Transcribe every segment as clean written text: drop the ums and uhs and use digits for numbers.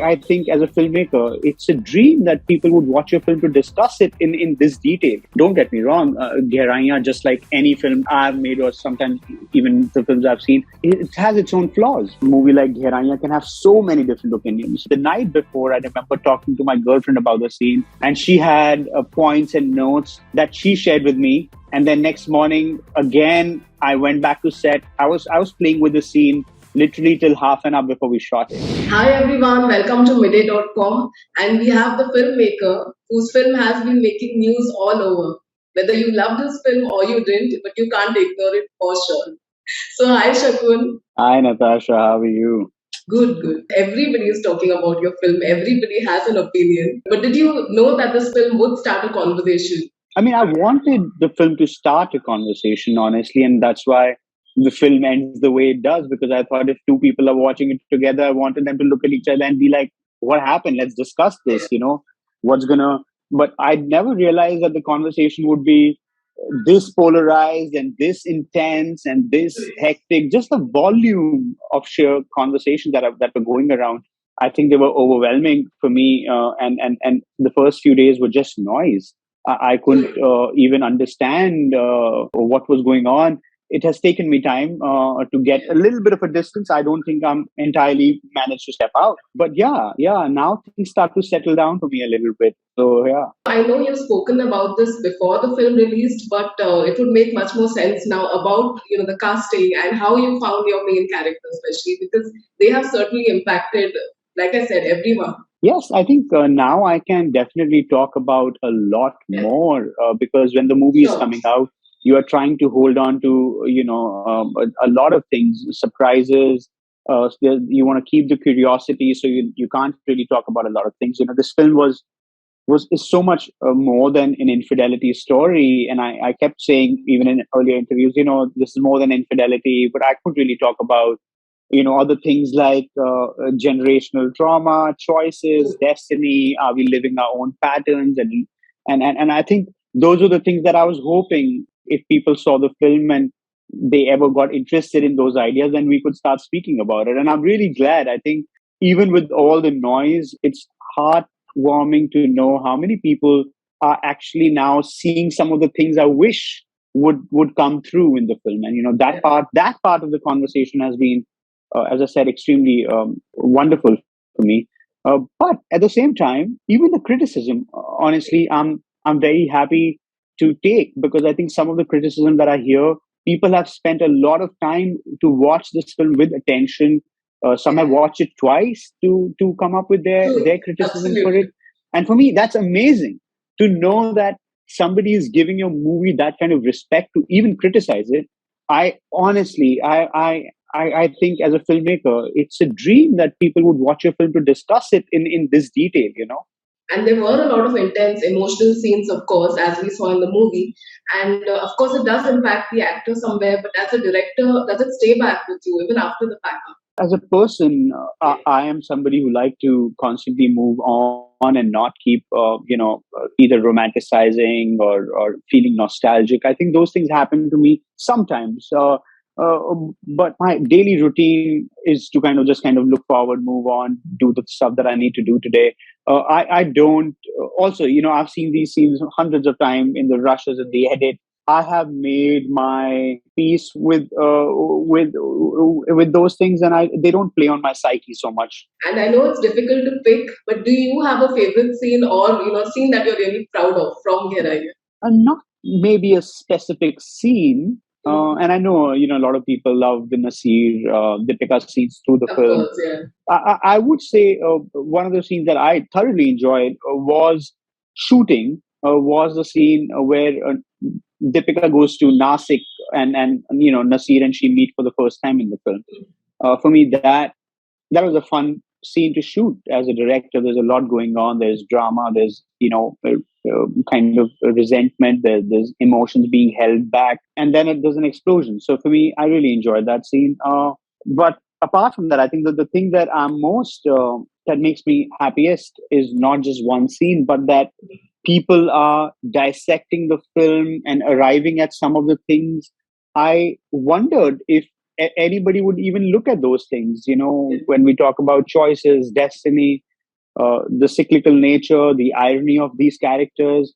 I think as a filmmaker, it's a dream that people would watch your film to discuss it in this detail. Don't get me wrong, Gehraiyaan, just like any film I've made or sometimes even the films I've seen, it has its own flaws. A movie like Gehraiyaan can have so many different opinions. The night before, I remember talking to my girlfriend about the scene, and she had points and notes that she shared with me. And then next morning, again, I went back to set. I was playing with the scene literally till half an hour before we shot it. Hi everyone, welcome to midday.com, and we have the filmmaker whose film has been making news all over. Whether you love this film or you didn't, but you can't ignore it for sure. So hi Shakun. Hi Natasha, how are you? Good. Everybody is talking about your film. Everybody has an opinion. But did you know that this film would start a conversation? I mean, I wanted the film to start a conversation, honestly, and that's why the film ends the way it does, because I thought if two people are watching it together, I wanted them to look at each other and be like, what happened? Let's discuss this, what's gonna. But I never realized that the conversation would be this polarized and this intense and this hectic. Just the volume of sheer conversation that were going around, I think they were overwhelming for me. And the first few days were just noise. I couldn't even understand what was going on. It has taken me time to get a little bit of a distance. I don't think I'm entirely managed to step out. But yeah, now things start to settle down for me a little bit. So yeah. I know you've spoken about this before the film released, but it would make much more sense now about the casting and how you found your main character, especially because they have certainly impacted, like I said, everyone. Yes, I think now I can definitely talk about a lot more because when the movie is coming out, you are trying to hold on to a lot of things, surprises. You want to keep the curiosity, so you can't really talk about a lot of things. This film is so much more than an infidelity story, and I kept saying even in earlier interviews, this is more than infidelity, but I could really talk about other things like generational trauma, choices, destiny. Are we living our own patterns? And I think those are the things that I was hoping if people saw the film and they ever got interested in those ideas, then we could start speaking about it. And I'm really glad. I think even with all the noise, it's heartwarming to know how many people are actually now seeing some of the things I wish would come through in the film. And that part of the conversation has been, as I said, extremely wonderful for me. But at the same time, even the criticism, honestly, I'm very happy to take, because I think some of the criticism that I hear, people have spent a lot of time to watch this film with attention. Some have watched it twice to come up with their criticism for it. And for me, that's amazing to know that somebody is giving your movie that kind of respect to even criticize it. I honestly, I think as a filmmaker, it's a dream that people would watch your film to discuss it in this detail, And there were a lot of intense emotional scenes, of course, as we saw in the movie. And of course, it does impact the actor somewhere, but as a director, does it stay back with you even after the fact? As a person, I am somebody who like to constantly move on and not keep, either romanticizing or feeling nostalgic. I think those things happen to me sometimes. But my daily routine is to kind of look forward, move on, do the stuff that I need to do today. I don't. Also, I've seen these scenes hundreds of times in the rushes and the edit. I have made my peace with those things, and they don't play on my psyche so much. And I know it's difficult to pick, but do you have a favorite scene or scene that you're really proud of from Gehraiyaan? Not maybe a specific scene. And I know, a lot of people love the Nasir, Deepika scenes through the film. Course, yeah. I would say one of the scenes that I thoroughly enjoyed was the scene where Deepika goes to Nasik and Nasir and she meet for the first time in the film. For me, that was a fun scene to shoot as a director. There's a lot going on. There's drama. There's kind of resentment. There's emotions being held back, and then there's an explosion. So for me, I really enjoyed that scene. But apart from that, I think that the thing that I'm most that makes me happiest is not just one scene, but that people are dissecting the film and arriving at some of the things I wondered if anybody would even look at those things. When we talk about choices, destiny, the cyclical nature, the irony of these characters.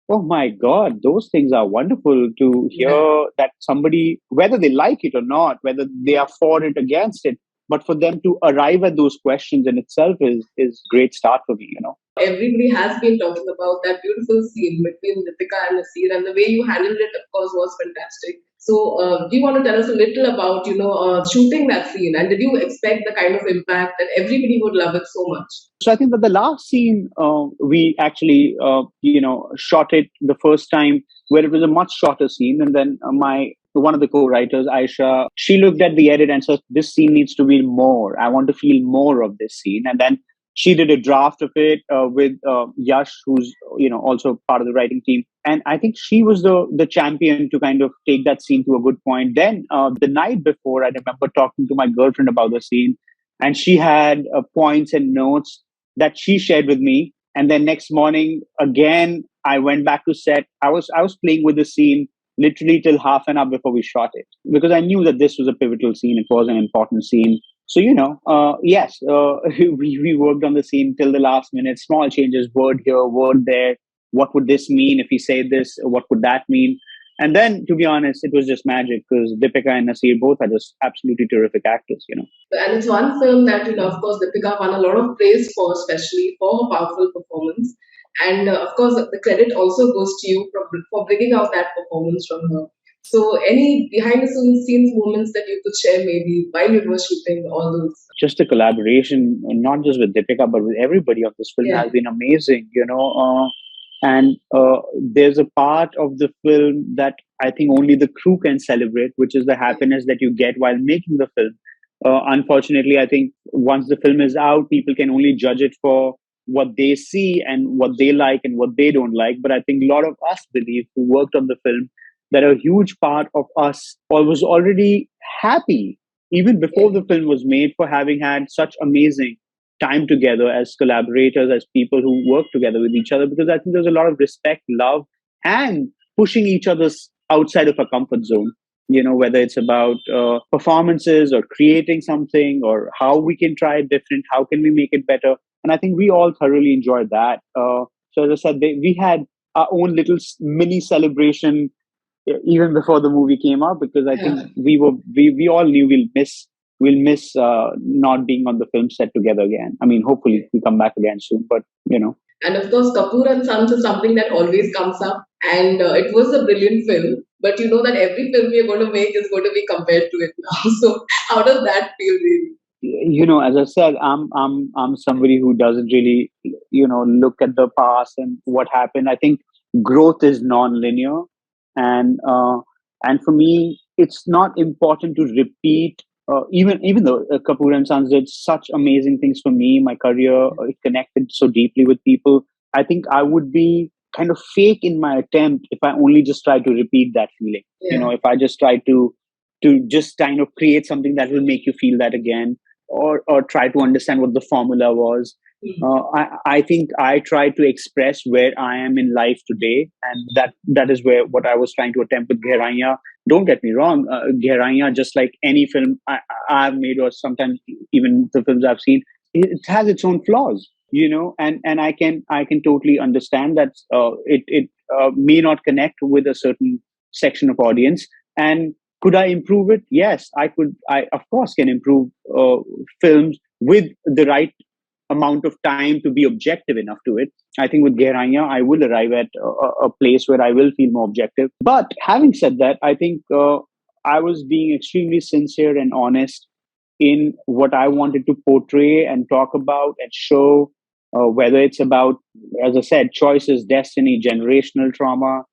Oh my God, those things are wonderful to Yeah. hear that somebody, whether they like it or not, whether they are for it, against it, but for them to arrive at those questions in itself is great start for me. Everybody has been talking about that beautiful scene between Deepika and Nasir, and the way you handled it, of course, was fantastic. So, do you want to tell us a little about, shooting that scene, and did you expect the kind of impact that everybody would love it so much? So I think that the last scene, we actually shot it the first time where it was a much shorter scene, and then my one of the co-writers, Aisha, she looked at the edit and said, "This scene needs to be more. I want to feel more of this scene." And then she did a draft of it with Yash, who's also part of the writing team. And I think she was the champion to kind of take that scene to a good point. Then the night before, I remember talking to my girlfriend about the scene, and she had points and notes that she shared with me. And then next morning, again, I went back to set. I was playing with the scene literally till half an hour before we shot it, because I knew that this was a pivotal scene. It was an important scene. So yes, we worked on the scene till the last minute. Small changes, word here, word there. What would this mean if he said this? What would that mean? And then, to be honest, it was just magic, because Deepika and Nasir both are just absolutely terrific actors. And it's one film that, of course, Deepika won a lot of praise for, especially for her powerful performance. And of course, the credit also goes to you for bringing out that performance from her. So, any behind the scenes moments that you could share maybe while you were shooting all those? Just the collaboration, not just with Deepika, but with everybody of this film Yeah. has been amazing. And there's a part of the film that I think only the crew can celebrate, which is the happiness that you get while making the film. Unfortunately, I think once the film is out, people can only judge it for what they see and what they like and what they don't like. But I think a lot of us believe, who worked on the film, that a huge part of us was already happy even before the film was made, for having had such amazing time together as collaborators, as people who work together with each other, because I think there's a lot of respect, love, and pushing each other's outside of a comfort zone. Whether it's about performances or creating something, or how we can try it different, how can we make it better. And I think we all thoroughly enjoyed that. So as I said, we had our own little mini celebration even before the movie came out, because I think we all knew we'll miss not being on the film set together again. I mean, hopefully we come back again soon, but. And of course, Kapoor and Sons is something that always comes up. And it was a brilliant film. But you know that every film you're going to make is going to be compared to it now. So how does that feel really? As I said, I'm somebody who doesn't really look at the past and what happened. I think growth is non-linear, and for me, it's not important to repeat. Even though Kapoor and Sons did such amazing things for me, my career, it connected so deeply with people. I think I would be kind of fake in my attempt if I only just try to repeat that feeling. If I just try to just kind of create something that will make you feel that again, or try to understand what the formula was. I think I try to express where I am in life today, and that is where what I was trying to attempt with Gehraiyaan. Don't get me wrong, Gehraiyaan, just like any film I've made, or sometimes even the films I've seen, it has its own flaws. And I can totally understand that it may not connect with a certain section of audience. And could I improve it? Yes, I could. I of course can improve films with the right amount of time to be objective enough to it. I think with Gehraiyaan, I will arrive at a place where I will feel more objective. But having said that, I think I was being extremely sincere and honest in what I wanted to portray and talk about and show, whether it's about, as I said, choices, destiny, generational trauma,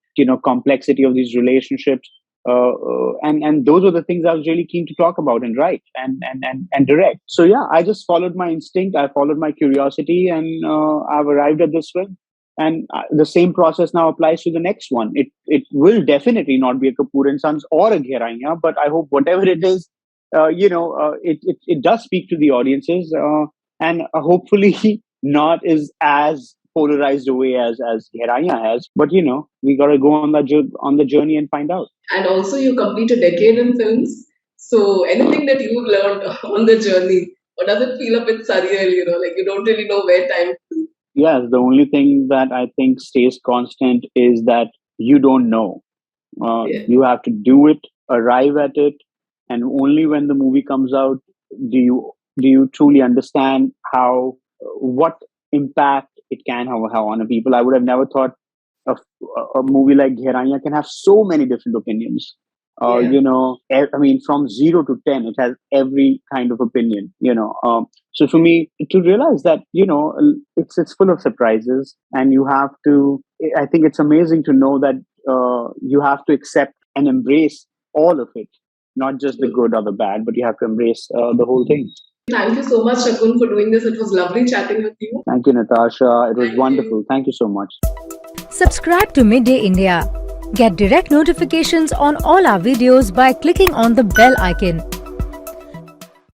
complexity of these relationships. And those were the things I was really keen to talk about and write and direct. So yeah, I just followed my instinct. I followed my curiosity, and I've arrived at this film. And the same process now applies to the next one. It will definitely not be a Kapoor and Sons or a Gehraiyaan, but I hope whatever it is, it does speak to the audiences, and hopefully not is as polarized away as Gehraiyaan has. But we got to go on the journey and find out. And also, you complete a decade in films. So anything that you've learned on the journey, or does it feel a bit surreal? Like you don't really know where time flew. Yes, the only thing that I think stays constant is that you don't know. Yeah. You have to do it, arrive at it, and only when the movie comes out do you truly understand how what impact it can have on people. I would have never thought a movie like Gehraiyaan can have so many different opinions. Yeah. I mean, from 0 to 10, it has every kind of opinion. So for me to realize that, it's full of surprises, and you have to. I think it's amazing to know that you have to accept and embrace all of it, not just the good or the bad, but you have to embrace the whole thing. Thank you so much, Shakun, for doing this. It was lovely chatting with you. Thank you, Natasha. It was Thank you. wonderful. Thank you so much. Subscribe to Midday India. Get direct notifications on all our videos by clicking on the bell icon.